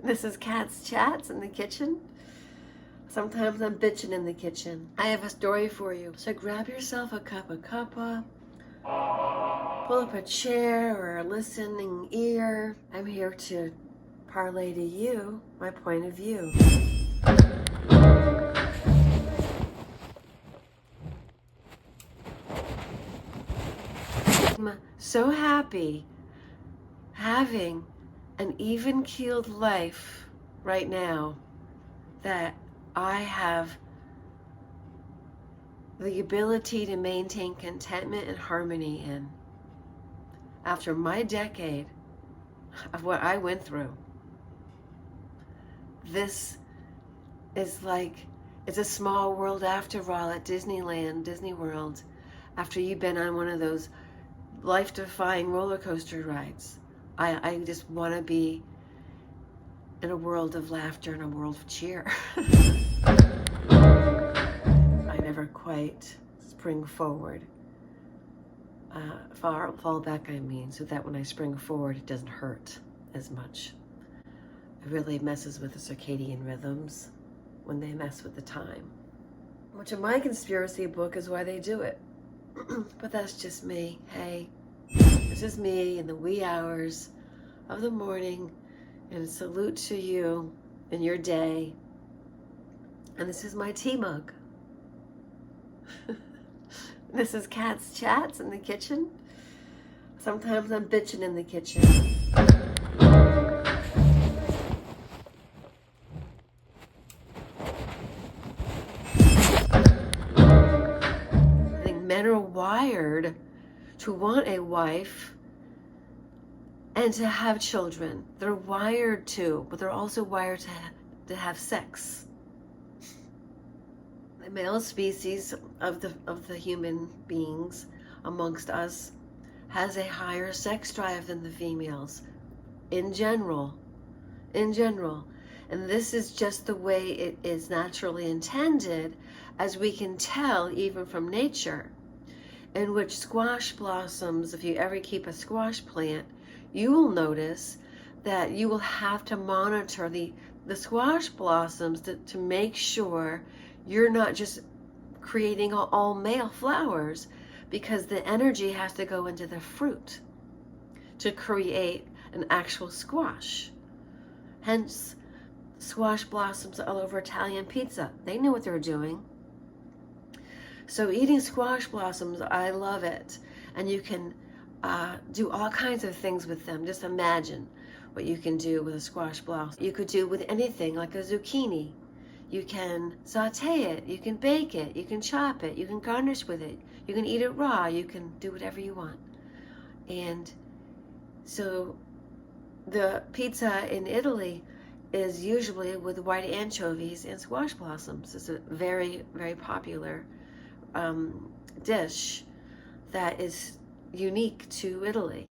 This is Cat's Chats in the kitchen. Sometimes I'm bitching in the kitchen. I have a story for you. So grab yourself a cup of cuppa, pull up a chair or a listening ear. I'm here to parlay to you my point of view. I'm so happy having an even-keeled life right now that I have the ability to maintain contentment and harmony in. After my decade of what I went through, this is like, it's a small world after all at Disneyland, Disney World, after you've been on one of those life-defying roller coaster rides. I just want to be in a world of laughter and a world of cheer. I never quite spring forward. Fall back, I mean, so that when I spring forward, it doesn't hurt as much. It really messes with the circadian rhythms when they mess with the time. Which in my conspiracy book is why they do it. But that's just me. Hey, this is me in the wee hours of the morning, and a salute to you in your day. And this is my tea mug. This is Cat's Chats in the kitchen. Sometimes I'm bitching in the kitchen. I think men are wired to want a wife and to have children. They're wired to, but they're also wired to have sex. The male species of the human beings amongst us has a higher sex drive than the females in general. And this is just the way it is naturally intended, as we can tell even from nature, in which squash blossoms, if you ever keep a squash plant, you will notice that you will have to monitor the squash blossoms to make sure you're not just creating all male flowers, because the energy has to go into the fruit to create an actual squash. Hence, squash blossoms all over Italian pizza. They knew what they were doing. So eating squash blossoms, I love it. And you can do all kinds of things with them. Just imagine what you can do with a squash blossom. You could do with anything, like a zucchini. You can saute it, you can bake it, you can chop it, you can garnish with it, you can eat it raw, you can do whatever you want. And so the pizza in Italy is usually with white anchovies and squash blossoms. It's a very, very popular dish that is unique to Italy.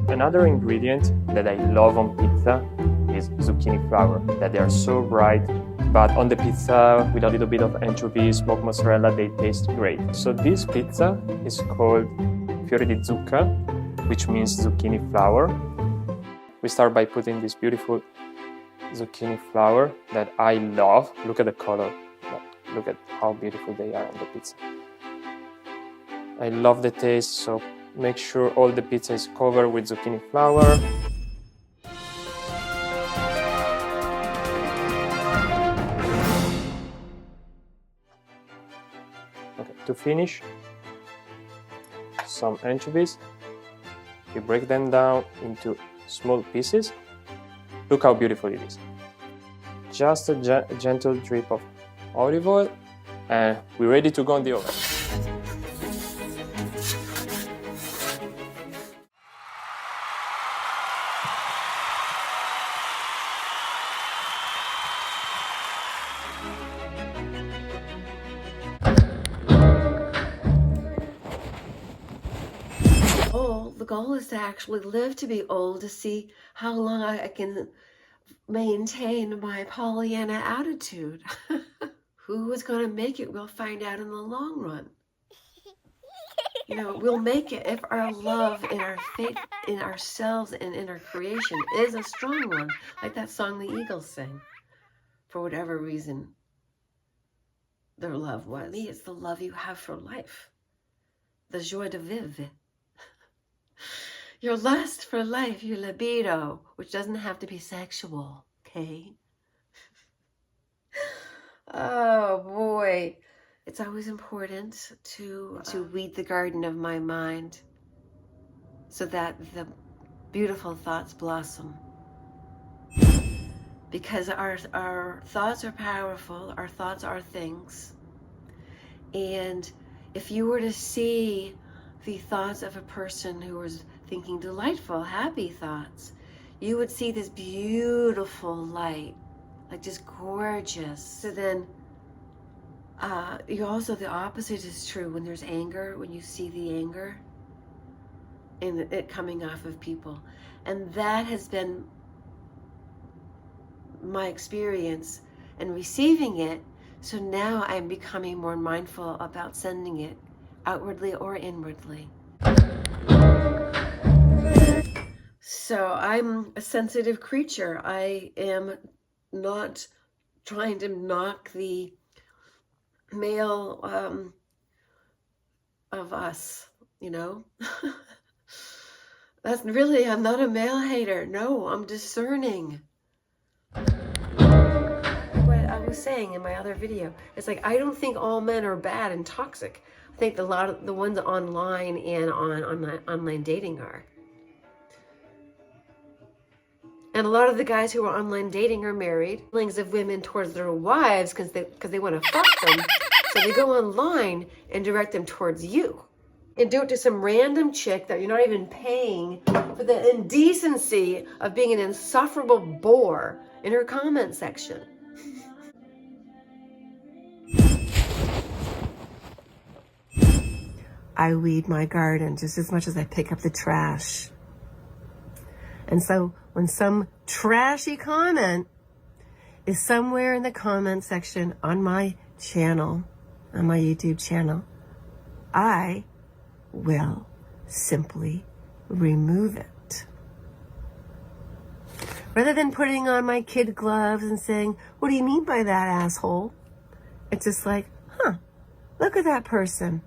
Another ingredient that I love on pizza is zucchini flower, that they are so bright, but on the pizza with a little bit of anchovy, smoked mozzarella, they taste great. So this pizza is called fiore di zucca, which means zucchini flower. We start by putting this beautiful zucchini flower that I love. Look at the color. Look at how beautiful they are on the pizza. I love the taste, so make sure all the pizza is covered with zucchini flower. Okay, to finish, some anchovies. You break them down into small pieces. Look how beautiful it is. Just a gentle drip of olive oil, and we're ready to go in the oven. The goal is to actually live to be old, to see how long I can maintain my Pollyanna attitude. Who is going to make it, we'll find out in the long run. You know, we'll make it if our love in our faith in ourselves and in our creation is a strong one, like that song the Eagles sing. For whatever reason, their love was. It's the love you have for life, the joie de vivre, your lust for life, your libido, which doesn't have to be sexual, okay? Oh boy. It's always important to weed the garden of my mind so that the beautiful thoughts blossom. Because our thoughts are powerful, our thoughts are things. And if you were to see the thoughts of a person who was thinking delightful, happy thoughts, you would see this beautiful light, like just gorgeous. So then you also, the opposite is true when there's anger, when you see the anger and it coming off of people. And that has been my experience and receiving it. So now I'm becoming more mindful about sending it outwardly or inwardly. So I'm a sensitive creature. I am not trying to knock the male of us, you know. That's really, I'm not a male hater. No, I'm discerning. What I was saying in my other video, it's like, I don't think all men are bad and toxic. I think a lot of the ones online and on online dating are. And a lot of the guys who are online dating are married. Feelings of women towards their wives because they want to fuck them. So they go online and direct them towards you. And do it to some random chick that you're not even paying for the indecency of being an insufferable bore in her comment section. I weed my garden just as much as I pick up the trash. And so when some trashy comment is somewhere in the comment section on my channel, on my YouTube channel, I will simply remove it. Rather than putting on my kid gloves and saying, what do you mean by that, asshole? It's just like, look at that person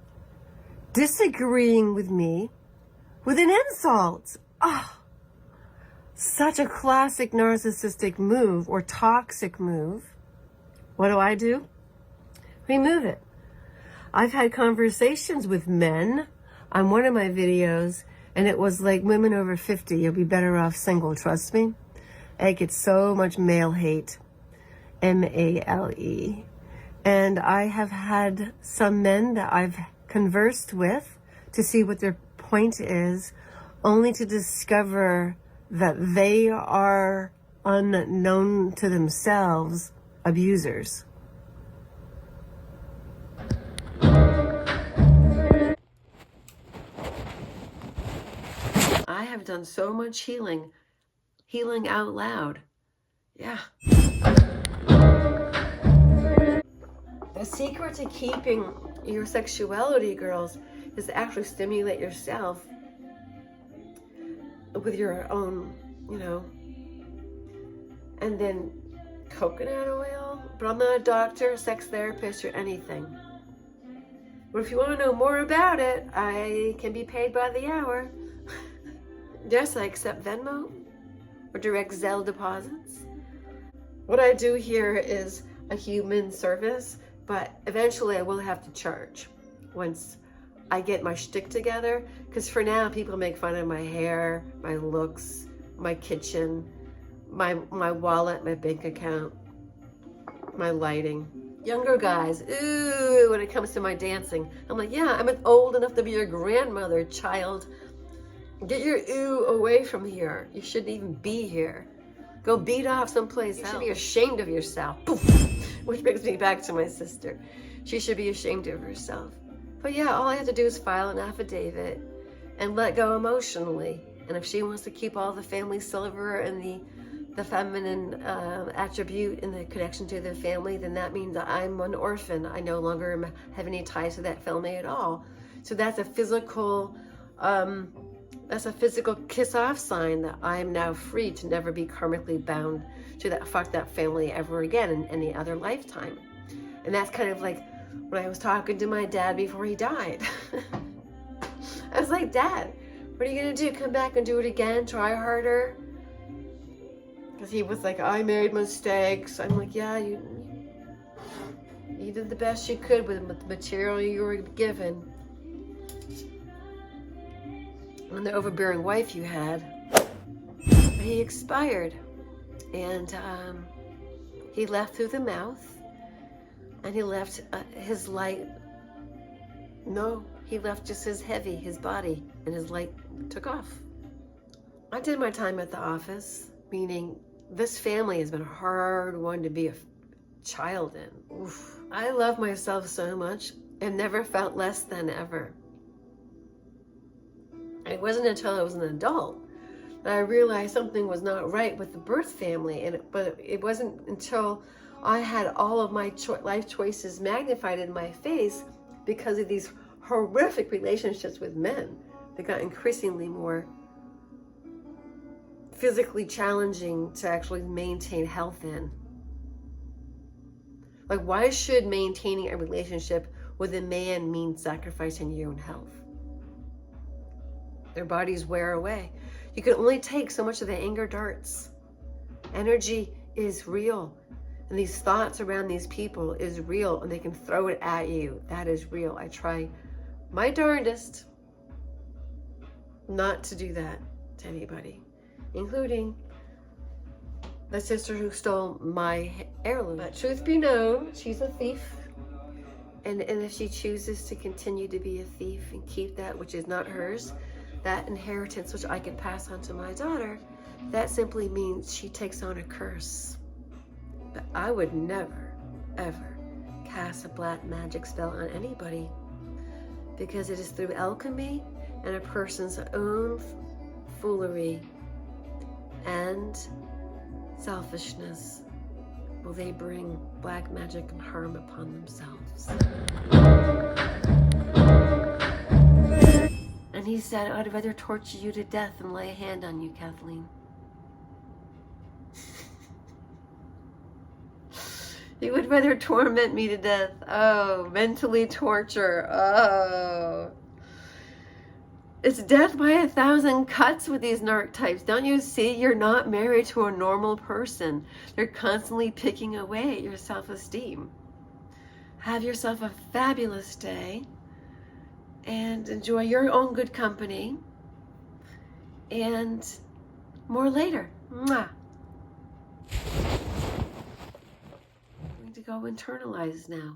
disagreeing with me with an insult. Oh, such a classic narcissistic move or toxic move. What do? Remove it. I've had conversations with men on one of my videos, and it was like, women over 50, you'll be better off single, trust me. I get so much male hate, M-A-L-E. And I have had some men that I've conversed with to see what their point is, only to discover that they are, unknown to themselves, abusers. I have done so much healing out loud. Yeah. The secret to keeping your sexuality, girls, is to actually stimulate yourself with your own, you know, and then coconut oil. But I'm not a doctor, sex therapist, or anything. But if you want to know more about it, I can be paid by the hour. Yes, I accept Venmo or direct Zelle deposits. What I do here is a human service, but eventually I will have to charge once I get my shtick together. Because for now, people make fun of my hair, my looks, my kitchen, my wallet, my bank account, my lighting. Younger guys, ooh, when it comes to my dancing, I'm like, yeah, I'm old enough to be your grandmother, child. Get your ooh away from here. You shouldn't even be here. Go beat off someplace else. You should be ashamed of yourself. Poof. Which brings me back to my sister. She should be ashamed of herself. But yeah, all I have to do is file an affidavit and let go emotionally. And if she wants to keep all the family silver and the feminine attribute in the connection to the family, then that means that I'm an orphan. I no longer have any ties to that family at all. So that's a physical kiss-off sign that I am now free to never be karmically bound to that family ever again in any other lifetime. And that's kind of like when I was talking to my dad before he died. I was like, Dad, what are you gonna do? Come back and do it again? Try harder? Because he was like, I made mistakes. I'm like, yeah, you did the best you could with the material you were given. And the overbearing wife you had. But he expired. And he left through the mouth. And he left his light. No, he left just his body, and his light took off. I did my time at the office, meaning this family has been a hard one to be a child in. Oof. I love myself so much and never felt less than ever. It wasn't until I was an adult that I realized something was not right with the birth family, but it wasn't until I had all of my life choices magnified in my face because of these horrific relationships with men that got increasingly more physically challenging to actually maintain health in. Like, why should maintaining a relationship with a man mean sacrificing your own health? Their bodies wear away. You can only take so much of the anger darts. Energy is real. And these thoughts around these people is real, and they can throw it at you. That is real. I try my darndest not to do that to anybody, including the sister who stole my heirloom. But truth be known, she's a thief. And if she chooses to continue to be a thief and keep that which is not hers, that inheritance which I can pass on to my daughter, that simply means she takes on a curse. But I would never, ever cast a black magic spell on anybody, because it is through alchemy and a person's own foolery and selfishness will they bring black magic and harm upon themselves. And he said, I'd rather torture you to death than lay a hand on you, Kathleen. He would rather torment me to death. Oh, mentally torture. Oh. It's death by 1,000 cuts with these narc types. Don't you see? You're not married to a normal person. They're constantly picking away at your self-esteem. Have yourself a fabulous day and enjoy your own good company. And more later. Mwah. I'm going to go internalize now.